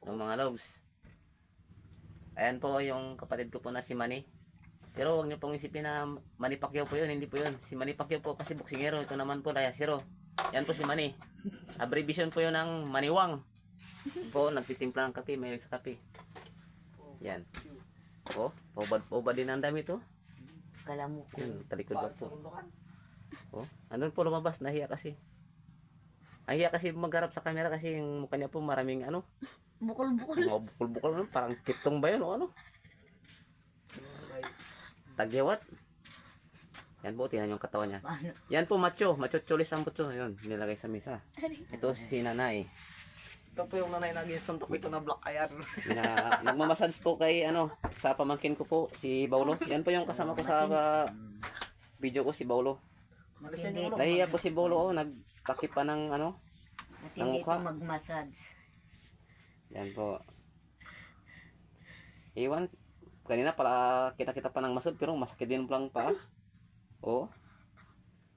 ng mga loves. Ayan po yung kapatid ko po na si Manny. Pero huwag niyo pong isipin na Manny Pacquiao po yun. Hindi po yun. Si Manny Pacquiao po kasi boksingero. Ito naman po Layasero. Yan po si Manny. Abbreviation po yun ng Maniwang. Po, nagtitimpla ng kape. May sa kape. Yan. Po, paubad din ang dami to. Kala mo ko. Yun, talikod ba po. Po, andun po lumabas. Nahiya kasi. Nahiya kasi magharap sa camera kasi yung mukha niya po maraming ano. Bukol-bukol. Mga bukol-bukol. Parang kitong ba yun o ano? Tagyawat. Yan po, tingnan yung katawan niya. Yan po, macho. Macho cholis ang puto. Yun, nilagay sa mesa. Ito si nanay. Ito po yung nanay naging suntok ito na black ayan. Nagmamassage po kay ano, sa pamangkin ko po, si Baulo. Yan po yung kasama ko sa video ko, si Baulo. Nahiya po si Baulo, nagtakip pa ng ano, ng Hindi mukha. ito mag-massage. Yan po. Iwan, kanina pala kita-kita pa ng masod, pero masakit din lang pa. Oo.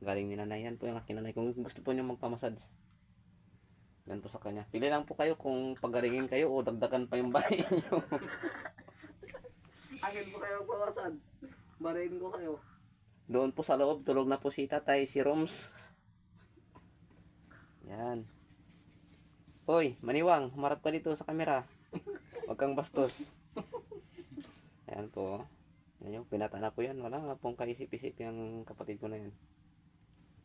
Galing ni nanay. Yan po yung aking nanay. Kung gusto po nyo magpamassage, yan po sa kanya. Pili lang po kayo kung pagaringin kayo o dagdagan pa yung bahay nyo. Akin po kayo pawasan. Barayin ko kayo. Doon po sa loob, tulog na po si tatay, si Roms. Yan. Hoy, Maniwang, humarap ka dito sa kamera. Huwag kang bastos. Ayan po. Yan yung pinata na po yan. Wala nga pong kaisip-isip yung kapatid ko na yan.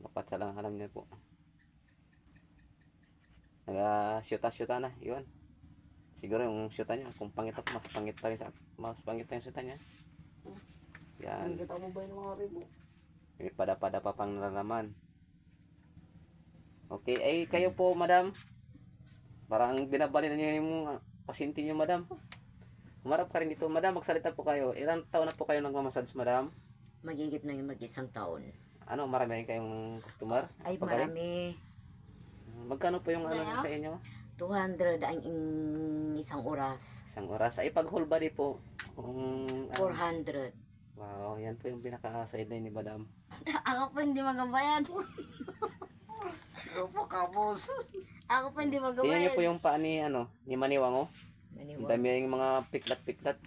Mapatsa lang alam niya po. Nag-syuta-syuta na. Iwan. Siguro yung syuta niya, kung pangit ako, mas pangit pa rin sa, mas pangit pa yung syuta niya. Yan. Kita mo ba yung mga ribo? May pada-pada pa pang naraman. Okay, ay kayo po, madam. Parang binabali na niyo yung pasyente niyo, madam. Humarap ka rin dito, madam. Magsalita po kayo. Ilang taon na po kayo nagmamassage, madam? Magigit na yung mag-isang taon. Ano, marami rin kayong customer? Ay, Pagaling? marami. Magkano po yung ano sa inyo? 200 ang isang oras. Isang oras. Ay, pag whole body po. Kung, 400. wow, yan po yung pinaka-sideline ni madam. Ako po hindi magabayad. Ito po kapos. Ako po hindi Tingnan niyo magabayad. po yung paa ni, ano, ni Maniwang, oh. Ang Maniwang. dami yung mga piklat-piklat.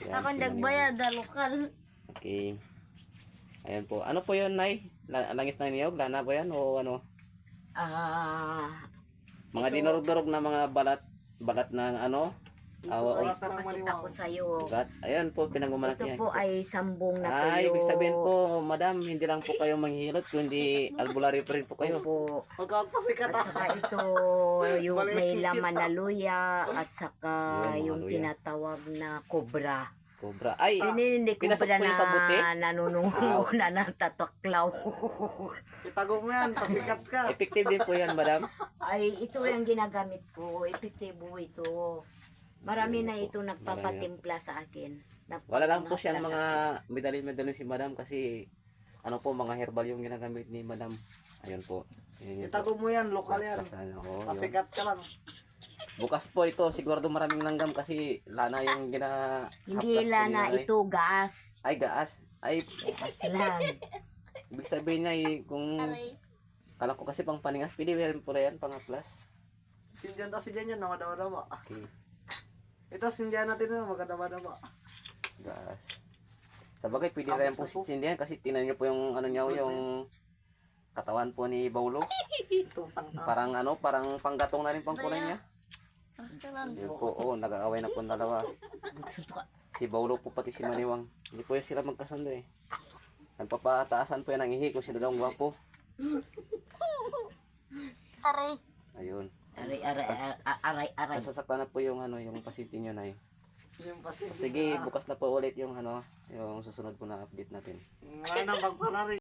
Yan, Ako si hindi Maniwang. nagbayad, lokal. Okay. Ayan po. Ano po yun, Nay? Langis na niyog? Lana ba yan? O ano? Mga Ito. dinurog-durog na mga balat ng ano? Awa, Papakita ko sa'yo. ugat. Ayan po, pinagmamalaki Ito yan. po ay sambong na tuyo. Ay, ibig sabihin po, madam, hindi lang po kayo manghihilot, kundi albularyo pa rin po kayo. Po. Magkakasikat At saka ito, yung may laman na luya, at saka Yun, mga yung luya. tinatawag na cobra. Cobra. Ay, Hindi pinasok cobra po yung sa buti? na nanunungo na natataklaw. itago mo yan, pasikat ka. effective din po yan, madam. Ay, ito yung ginagamit ko. Epektibo ito. Marami na ito nagpapatimpla sa akin. Wala lang po siyang mga medalin si madam kasi ano po, mga herbal yung ginagamit ni madam. Ayun po. Ayun yun po. Itago mo yan, lokal yan. Ano, yun. Pasikat ka lang. Bukas po ito, siguro maraming langgam kasi lana yung Hindi lana, ito gas. Ay, gaas. Ay, Gas lang. ibig sabihin niya kung Aray. kala ko kasi pang paningas, pwede rin po yan, pang plus. Sindihan ta sindihan yan, namadama-dama. Okay, Ito, sindihan natin na, magkadama-dama. gaas. Sa bagay, pwede rin po sindihan kasi tinan niyo po yung ano niya, yung katawan po ni Baulo. Ito, tangka. Parang ano, parang panggatong na rin pang kulay niya. Basta lang. Yun po, oo, nag-aaway na po ang dalawa. Si Baulo po pati si Maniwang. Hindi po yan sila magkasundo eh. Nagpapataasan po yan ang ihi kung sino daw ang gwapo. Aray. Ayun. Aray. Nasasaktan na po yung ano, yung pasyente nyo na eh. Yung pasikat. Sige, bukas na po ulit yung ano, yung susunod po na update natin. Ngayon ang pagpanarin.